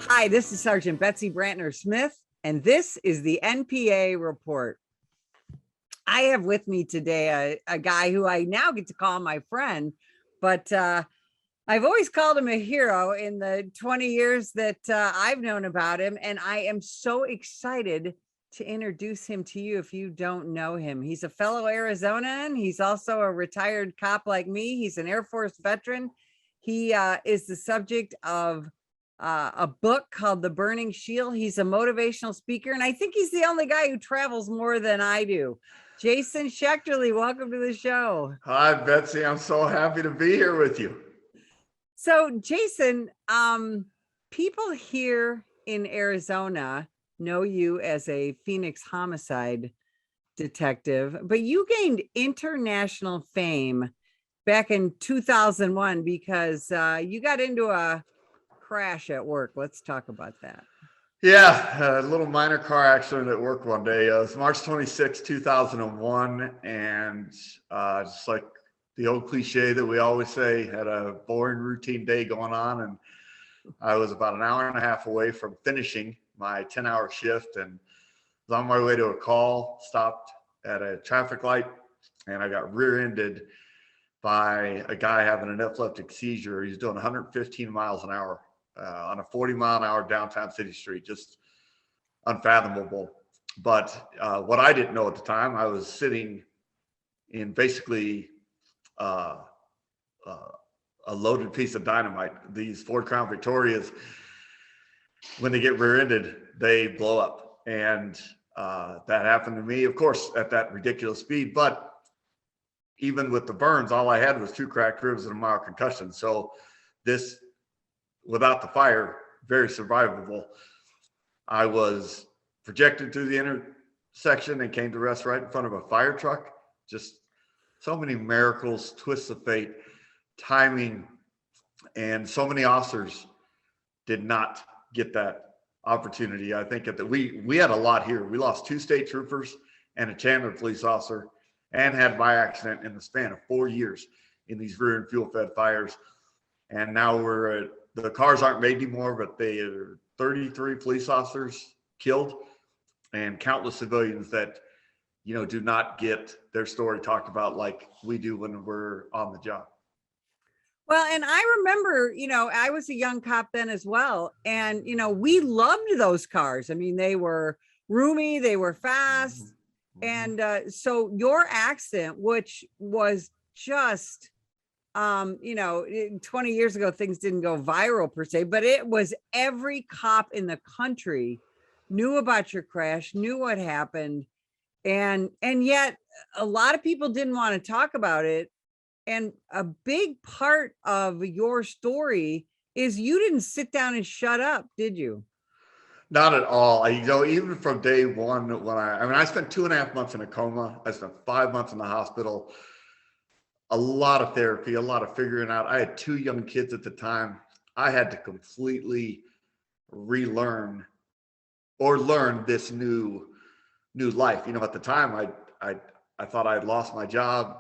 Hi, this is Sergeant Betsy Brantner Smith, and this is the NPA Report. I have with me today a guy who I now get to call my friend, but I've always called him a hero in the 20 years that I've known about him, and I am so excited to introduce him to you if you don't know him. He's a fellow Arizonan. He's also a retired cop like me. He's an Air Force veteran. He is the subject of a book called The Burning Shield. He's a motivational speaker, and I think he's the only guy who travels more than I do. Jason Schechterle, welcome to the show. Hi, Betsy. I'm so happy to be here with you. So, Jason, people here in Arizona know you as a Phoenix homicide detective, but you gained international fame back in 2001 because you got into a crash at work. Let's talk about that. Yeah, a little minor car accident at work one day. It was March 26, 2001. And just like the old cliche that we always say, had a boring routine day going on. And I was about an hour and a half away from finishing my 10-hour shift and was on my way to a call, stopped at a traffic light, and I got rear-ended by a guy having an epileptic seizure. He's doing 115 miles an hour on a 40-mile-an-hour downtown city street, just unfathomable. But what I didn't know at the time, I was sitting in basically a loaded piece of dynamite. These Ford Crown Victorias, when they get rear-ended, they blow up. And that happened to me, of course, at that ridiculous speed. But even with the burns, all I had was 2 cracked ribs and a mild concussion. So this, without the fire, very survivable. I was projected through the intersection and came to rest right in front of a fire truck. Just so many miracles, twists of fate, timing, and so many officers did not get that opportunity. I think that we had a lot here. We lost 2 state troopers and a Chandler police officer, and had by accident in the span of 4 years in these rear and fuel fed fires. And now the cars aren't made anymore, but they are 33 police officers killed and countless civilians that, do not get their story talked about like we do when we're on the job. Well, and I remember, I was a young cop then as well. And, we loved those cars. I mean, they were roomy, they were fast. And so your accident, which was just, 20 years ago, things didn't go viral per se, but it was every cop in the country knew about your crash, knew what happened. And yet a lot of people didn't want to talk about it. And a big part of your story is you didn't sit down and shut up, did you? Not at all. Even from day one, when I spent 2.5 months in a coma. I spent 5 months in the hospital. A lot of therapy, a lot of figuring out. I had 2 young kids at the time. I had to completely relearn or learn this new life. At the time, I thought I had lost my job.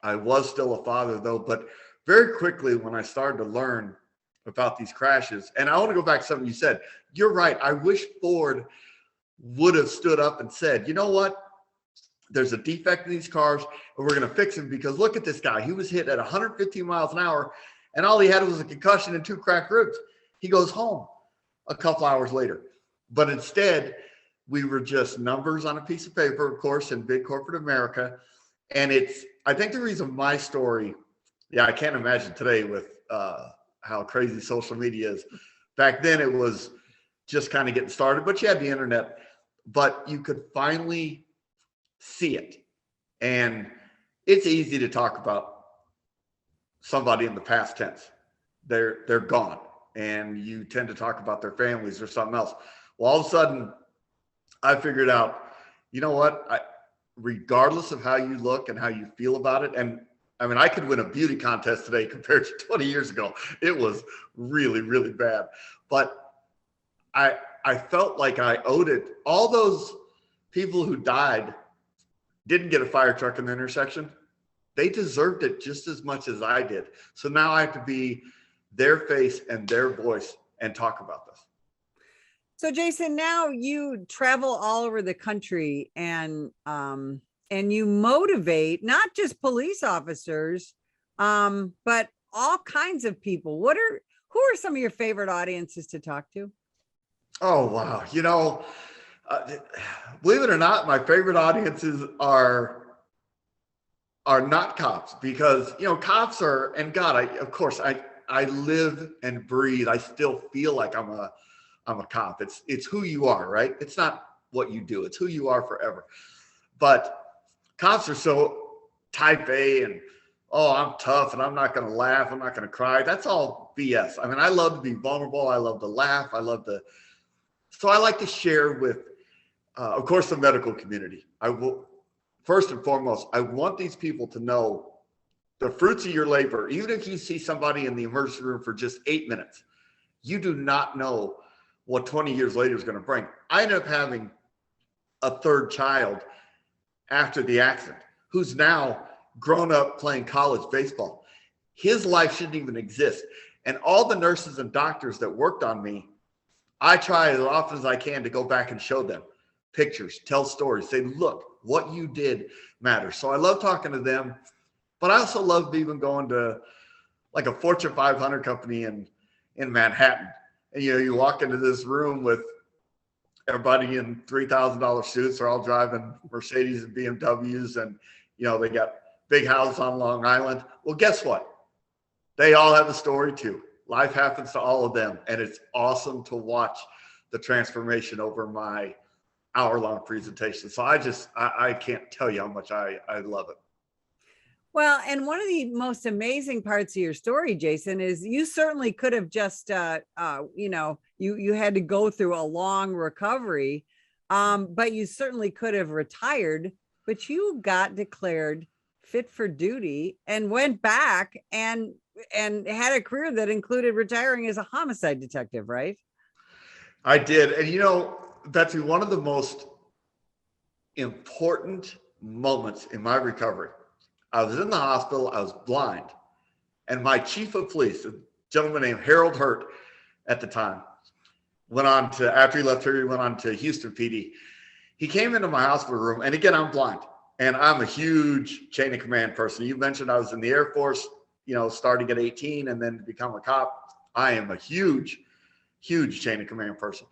I was still a father though, but very quickly when I started to learn about these crashes, and I want to go back to something you said. You're right. I wish Ford would have stood up and said, you know what? There's a defect in these cars and we're going to fix them, because look at this guy. He was hit at 115 miles an hour and all he had was a concussion and 2 cracked ribs. He goes home a couple hours later. But instead, we were just numbers on a piece of paper, of course, in big corporate America. And I think the reason my story, I can't imagine today with how crazy social media is. Back then, it was just kind of getting started, but you had the internet, but you could finally see it. And it's easy to talk about somebody in the past tense. They're gone, and you tend to talk about their families or something else. Well, all of a sudden, I figured out, you know what? Regardless of how you look and how you feel about it, and I mean, I could win a beauty contest today compared to 20 years ago. It was really, really bad. But I felt like I owed it. All those people who died didn't get a fire truck in the intersection. They deserved it just as much as I did. So now I have to be their face and their voice and talk about this. So Jason, now you travel all over the country and you motivate not just police officers, but all kinds of people. Who are some of your favorite audiences to talk to? Oh, wow. Uh, Believe it or not, my favorite audiences are not cops, because cops are, and God, I live and breathe. I still feel like I'm a cop. It's who you are, right? It's not what you do. It's who you are forever. But cops are so type A, and oh, I'm tough and I'm not going to laugh. I'm not going to cry. That's all BS. I mean, I love to be vulnerable. I love to laugh. So I like to share with, of course, the medical community. I will, first and foremost, I want these people to know the fruits of your labor. Even if you see somebody in the emergency room for just 8 minutes, you do not know what 20 years later is going to bring. I ended up having a third child after the accident, who's now grown up playing college baseball. His life shouldn't even exist. And all the nurses and doctors that worked on me, I try as often as I can to go back and show them pictures, tell stories, say, look, what you did matters. So I love talking to them, but I also love even going to like a Fortune 500 company in Manhattan. And you walk into this room with everybody in $3,000 suits. They're all driving Mercedes and BMWs, and they got big houses on Long Island. Well, guess what? They all have a story too. Life happens to all of them, and it's awesome to watch the transformation over my hour-long presentation. So I can't tell you how much I love it. Well, and one of the most amazing parts of your story, Jason, is you certainly could have just, you had to go through a long recovery, but you certainly could have retired, but you got declared fit for duty and went back and had a career that included retiring as a homicide detective, right? I did. And Betsy, one of the most important moments in my recovery, I was in the hospital, I was blind, and my chief of police, a gentleman named Harold Hurt at the time, after he left here, he went on to Houston PD. He came into my hospital room, and again, I'm blind, and I'm a huge chain of command person. You mentioned I was in the Air Force, starting at 18 and then to become a cop. I am a huge chain of command person.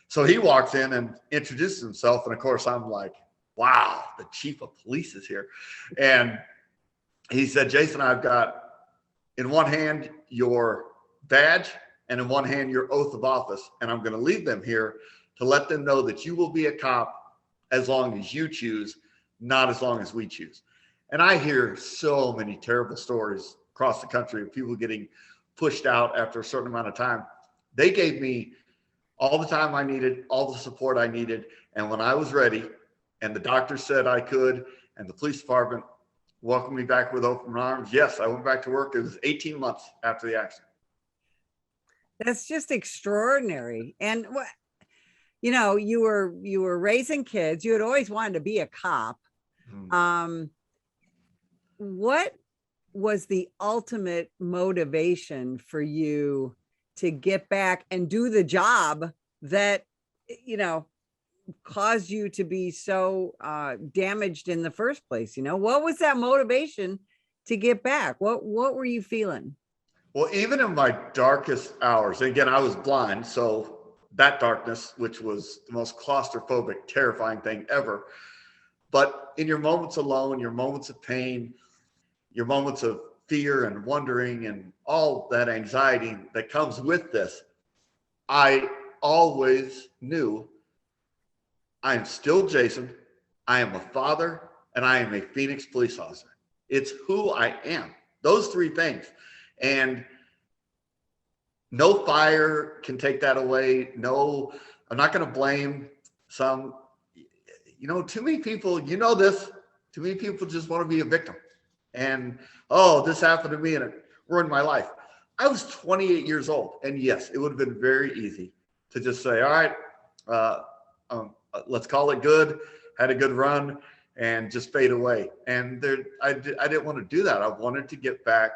So he walks in and introduces himself, and of course, I'm like, wow, the chief of police is here. And he said, Jason, I've got in one hand your badge and in one hand your oath of office, and I'm going to leave them here to let them know that you will be a cop as long as you choose, not as long as we choose. And I hear so many terrible stories across the country of people getting pushed out after a certain amount of time. They gave me all the time I needed, all the support I needed. And when I was ready, and the doctor said I could, and the police department welcomed me back with open arms, yes, I went back to work. It was 18 months after the accident. That's just extraordinary. And you were raising kids. You had always wanted to be a cop. Mm-hmm. What was the ultimate motivation for you to get back and do the job that, caused you to be so damaged in the first place? What was that motivation to get back? What were you feeling? Well, even in my darkest hours, again, I was blind, so that darkness, which was the most claustrophobic, terrifying thing ever. But in your moments alone, your moments of pain, your moments of fear and wondering and all that anxiety that comes with this, I always knew I am still Jason. I am a father, and I am a Phoenix police officer. It's who I am. Those three things. And no fire can take that away. No, I'm not going to blame some, too many people, this, too many people just want to be a victim. And, oh, this happened to me and it ruined my life. I was 28 years old. And yes, it would have been very easy to just say, all right, let's call it good, had a good run, and just fade away. And I didn't want to do that. I wanted to get back.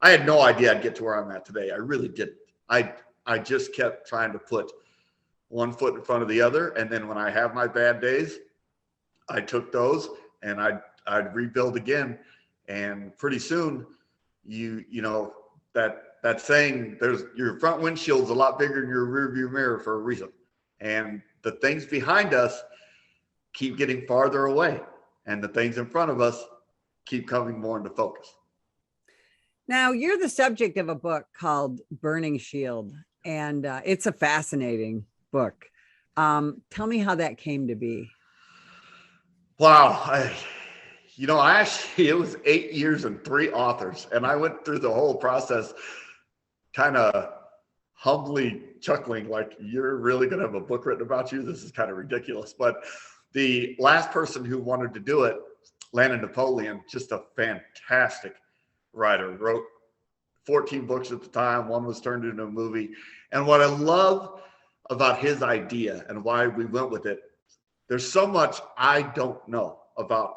I had no idea I'd get to where I'm at today. I really didn't. I just kept trying to put one foot in front of the other. And then when I have my bad days, I took those and I'd rebuild again. And pretty soon, you know, that saying, there's your front windshield's a lot bigger than your rear view mirror for a reason. And the things behind us keep getting farther away, and the things in front of us keep coming more into focus. Now, you're the subject of a book called Burning Shield, and it's a fascinating book. Tell me how that came to be. Wow. I actually, it was 8 years and 3 authors, and I went through the whole process kind of humbly chuckling, like, you're really going to have a book written about you? This is kind of ridiculous. But the last person who wanted to do it, Landon Napoleon, just a fantastic writer, wrote 14 books at the time. One was turned into a movie. And what I love about his idea and why we went with it, there's so much I don't know about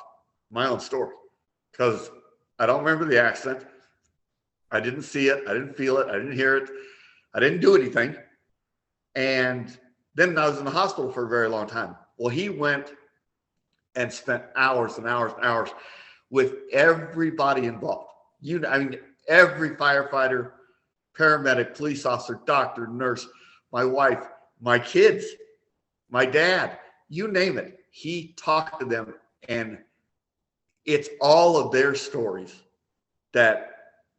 my own story, because I don't remember the accident. I didn't see it. I didn't feel it. I didn't hear it. I didn't do anything. And then I was in the hospital for a very long time. Well, he went and spent hours and hours and hours with everybody involved. Every firefighter, paramedic, police officer, doctor, nurse, my wife, my kids, my dad, you name it. He talked to them, and it's all of their stories that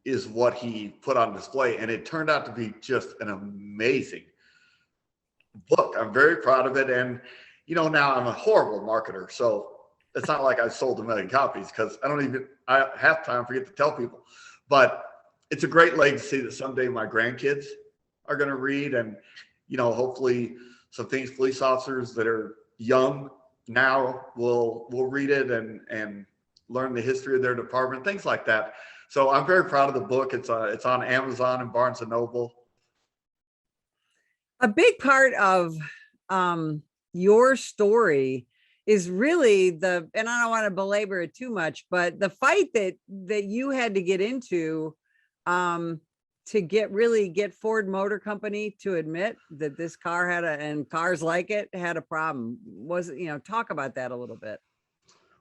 is what he put on display. And it turned out to be just an amazing book. I'm very proud of it. And, now I'm a horrible marketer. So it's not like I've sold 1 million copies, because I half time forget to tell people. But it's a great legacy that someday my grandkids are going to read. And, hopefully some things police officers that are young now will read it and learn the history of their department, things like that. So I'm very proud of the book. It's on Amazon and Barnes and Noble. A big part of your story is really and I don't want to belabor it too much, but the fight that you had to get into to get Ford Motor Company to admit that this car and cars like it had a problem. Talk about that a little bit.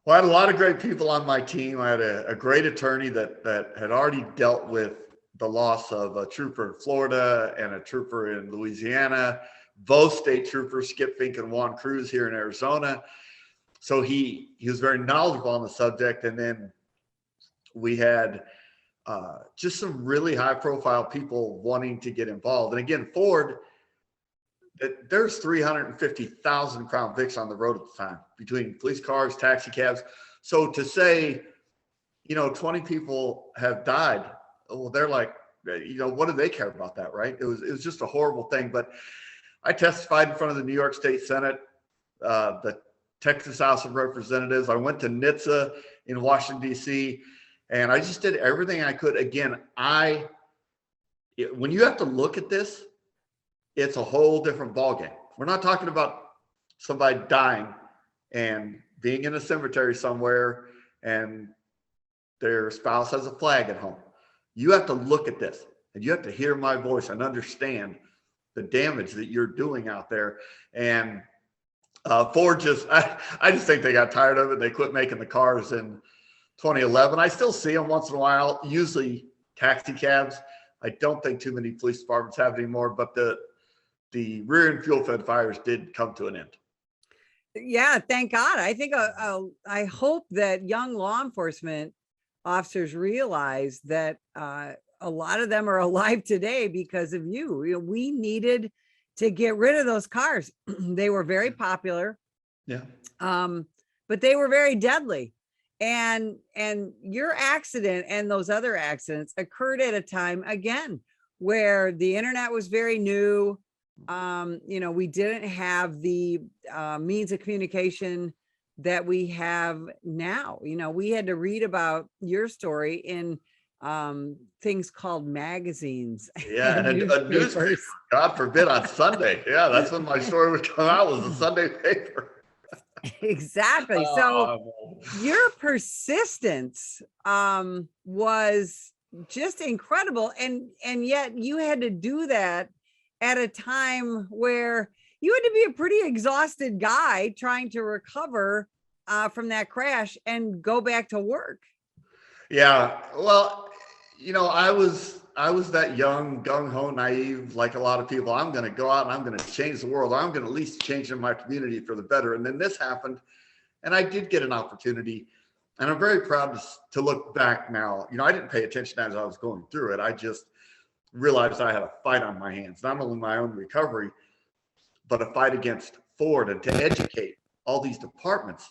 Well, I had a lot of great people on my team. I had a great attorney that had already dealt with the loss of a trooper in Florida and a trooper in Louisiana, both state troopers, Skip Fink and Juan Cruz, here in Arizona. So he was very knowledgeable on the subject. And then we had just some really high profile people wanting to get involved. And again, Ford, there's 350,000 Crown Vics on the road at the time, between police cars, taxi cabs. So to say, 20 people have died, well, they're like, what do they care about that, right? It was just a horrible thing. But I testified in front of the New York State Senate, the Texas House of Representatives. I went to NHTSA in Washington, D.C., and I just did everything I could. Again, when you have to look at this, it's a whole different ballgame. We're not talking about somebody dying and being in a cemetery somewhere and their spouse has a flag at home. You have to look at this, and you have to hear my voice and understand the damage that you're doing out there. And Ford I just think they got tired of it. They quit making the cars in 2011. I still see them once in a while, usually taxi cabs. I don't think too many police departments have it anymore, but the rear and fuel fed fires did come to an end. Yeah, thank God. I think I hope that young law enforcement officers realize that a lot of them are alive today because of you. We needed to get rid of those cars. They were very popular. Yeah. But they were very deadly. And your accident and those other accidents occurred at a time, again, where the internet was very new. We didn't have the means of communication that we have now. We had to read about your story in things called magazines. Yeah, and a newspaper, God forbid, on Sunday. Yeah, that's when my story would come out, was a Sunday paper. Exactly. So your persistence was just incredible. And yet you had to do that at a time where you had to be a pretty exhausted guy trying to recover from that crash and go back to work. Yeah. Well, I was that young, gung-ho, naive, like a lot of people. I'm going to go out and I'm going to change the world. I'm going to at least change in my community for the better. And then this happened, and I did get an opportunity. And I'm very proud to look back now. I didn't pay attention as I was going through it. I just realized I had a fight on my hands, not only my own recovery, but a fight against Ford, and to educate all these departments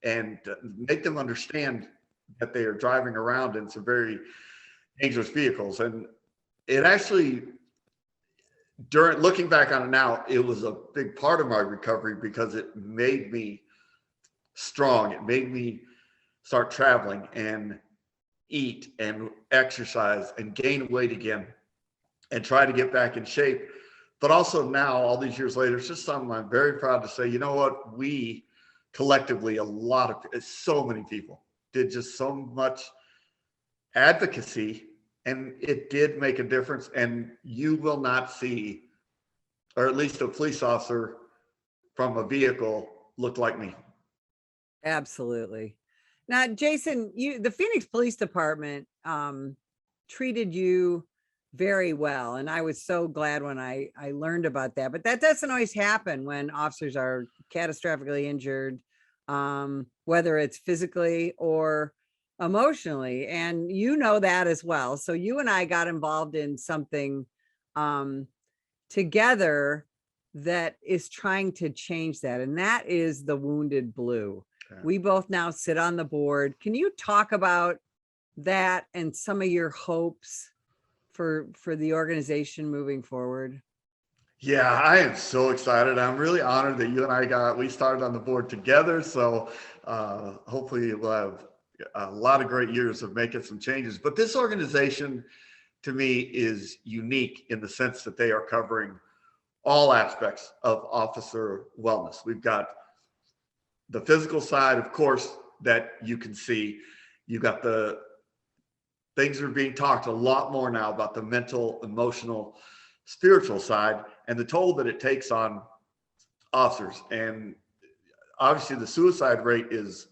and make them understand that they are driving around in some very dangerous vehicles. And it actually, during looking back on it now, it was a big part of my recovery because it made me strong. It made me start traveling and eat and exercise and gain weight again and try to get back in shape. But also now, all these years later, it's just something I'm very proud to say, you know what, we collectively, so many people did just so much advocacy, and it did make a difference. And you will not see, or at least a police officer from a vehicle, look like me. Absolutely. Now, Jason, the Phoenix Police Department treated you very well. And I was so glad when I learned about that. But that doesn't always happen when officers are catastrophically injured, whether it's physically or emotionally. And you know that as well. So you and I got involved in something together that is trying to change that. And that is the Wounded Blue. Okay. We both now sit on the board. Can you talk about that and some of your hopes for the organization moving forward? Yeah, I am so excited. I'm really honored that you and we started on the board together. So hopefully we'll have a lot of great years of making some changes. But this organization, to me, is unique in the sense that they are covering all aspects of officer wellness. We've got the physical side, of course, that you can see. You've got the things are being talked a lot more now about the mental, emotional, spiritual side and the toll that it takes on officers. And obviously the suicide rate is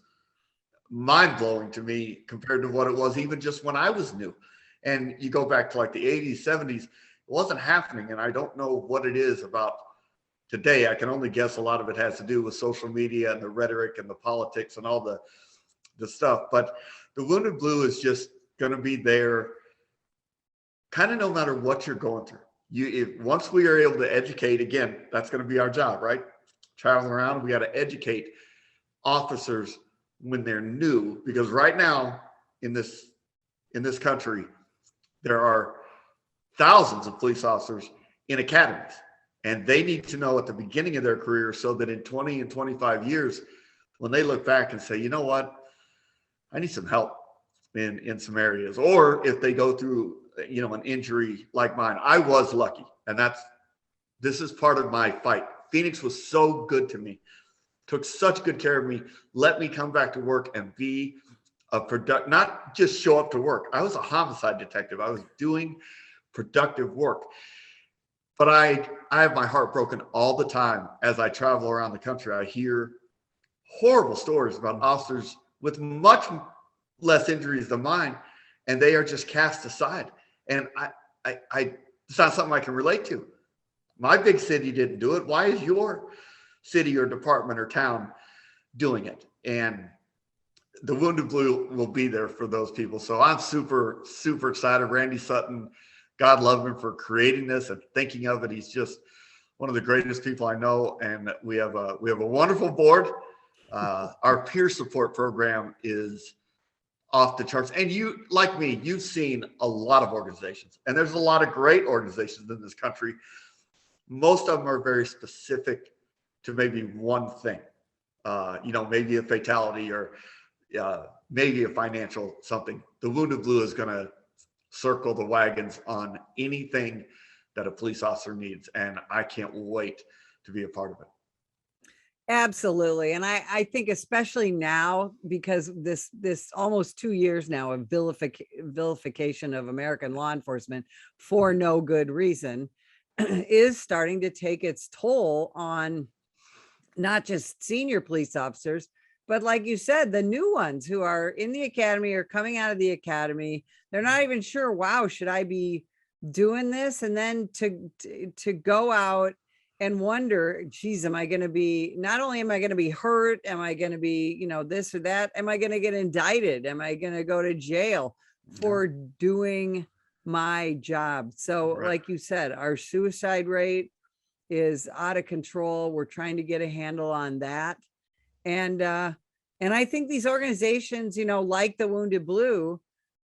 mind-blowing to me compared to what it was even just when I was new. And you go back to like the 80s, 70s, it wasn't happening. And I don't know what it is about today. I can only guess a lot of it has to do with social media and the rhetoric and the politics and all the stuff. But the Wounded Blue is just going to be there kind of no matter what you're going through. Once we are able to educate, again, that's going to be our job, right? Traveling around, we got to educate officers when they're new, because right now in this country, there are thousands of police officers in academies, and they need to know at the beginning of their career so that in 20 and 25 years, when they look back and say, you know what, I need some help in some areas, or if they go through an injury like mine. I was lucky, and this is part of my fight. Phoenix was so good to me, took such good care of me, let me come back to work and be a not just show up to work. I was a homicide detective. I was doing productive work, but I have my heart broken all the time as I travel around the country. I hear horrible stories about officers with much less injuries than mine, and they are just cast aside. And it's not something I can relate to. My big city didn't do it. Why is your city or department or town doing it? And the Wounded Blue will be there for those people. So I'm super, super excited. Randy Sutton, God love him for creating this and thinking of it. He's just one of the greatest people I know. And we have a wonderful board. Our peer support program is off the charts. And you, like me, you've seen a lot of organizations, and there's a lot of great organizations in this country. Most of them are very specific to maybe one thing, maybe a fatality or maybe a financial something. The Wounded Blue is going to circle the wagons on anything that a police officer needs. And I can't wait to be a part of it. Absolutely. And I think especially now, because this almost 2 years now of vilification of American law enforcement for no good reason, is starting to take its toll on not just senior police officers, but like you said, the new ones who are in the academy or coming out of the academy. They're not even sure, wow, should I be doing this? And then to go out and wonder, geez, am I going to be, not only am I going to be hurt, am I going to be, this or that? Am I going to get indicted? Am I going to go to jail for doing my job? So like you said, our suicide rate is out of control. We're trying to get a handle on that. And I think these organizations, like the Wounded Blue,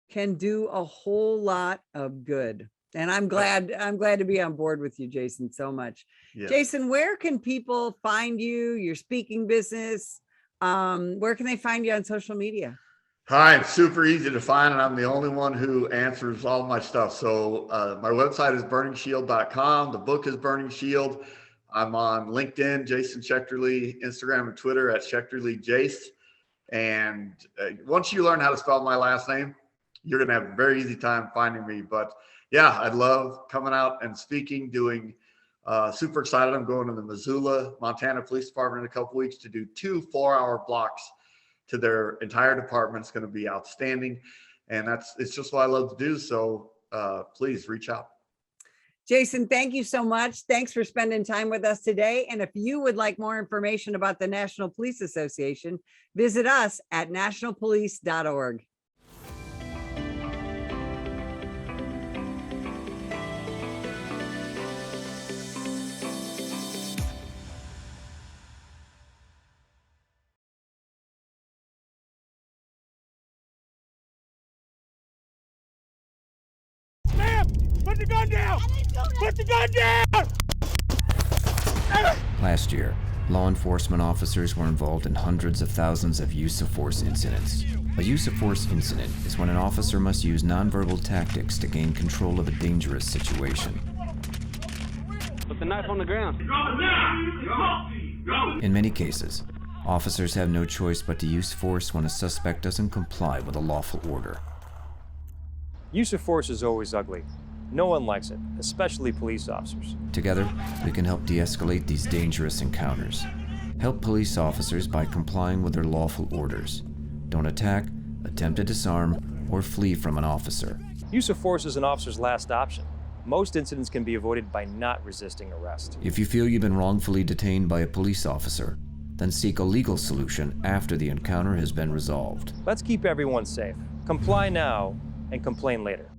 can do a whole lot of good. And I'm glad to be on board with you, Jason, so much. Yeah. Jason, where can people find you, your speaking business? Where can they find you on social media? Hi, it's super easy to find, and I'm the only one who answers all my stuff. So my website is burningshield.com. The book is Burning Shield. I'm on LinkedIn, Jason Schechterle, Instagram and Twitter at SchechterleJace. And once you learn how to spell my last name, you're going to have a very easy time finding me. But yeah, I love coming out and speaking, doing super excited. I'm going to the Missoula, Montana Police Department in a couple weeks to do 2 4-hour blocks to their entire department. It's going to be outstanding. And it's just what I love to do. So please reach out. Jason, thank you so much. Thanks for spending time with us today. And if you would like more information about the National Police Association, visit us at nationalpolice.org. Put the gun down! Put the gun down! Last year, law enforcement officers were involved in hundreds of thousands of use of force incidents. A use of force incident is when an officer must use nonverbal tactics to gain control of a dangerous situation. Put the knife on the ground. In many cases, officers have no choice but to use force when a suspect doesn't comply with a lawful order. Use of force is always ugly. No one likes it, especially police officers. Together, we can help de-escalate these dangerous encounters. Help police officers by complying with their lawful orders. Don't attack, attempt to disarm, or flee from an officer. Use of force is an officer's last option. Most incidents can be avoided by not resisting arrest. If you feel you've been wrongfully detained by a police officer, then seek a legal solution after the encounter has been resolved. Let's keep everyone safe. Comply now and complain later.